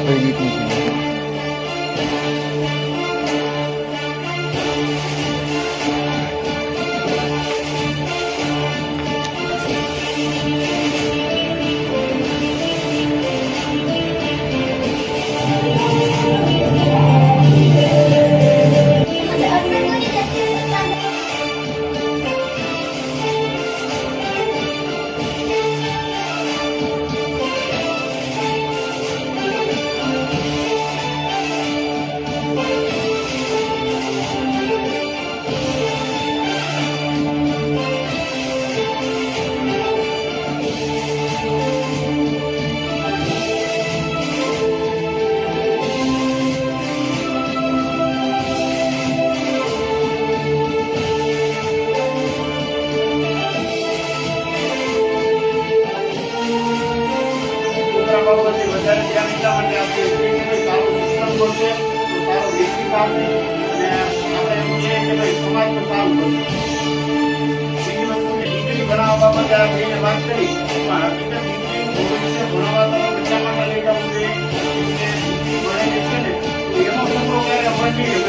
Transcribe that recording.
ખરીદી બાબતે વધારે ધ્યાન એટલા માટે આપીએ છીએ કે સારું શિક્ષણ મળશે તો સારો વિકસિત આવશે અને આપણે એમ કહીએ કે ભાઈ સમાજ તો સારું બનશે. બીજી વસ્તુ કે ડિગ્રી ભણાવવા બાબતે આ ભાઈને વાત કરી પણ હકીકત ડિગ્રી ભવિષ્ય ભણાવવા તો એટલા માટે લઈ જવું જોઈએ કે ડિગ્રી ભણેલી છે ને તો એનો છોકરો ક્યારે ભણી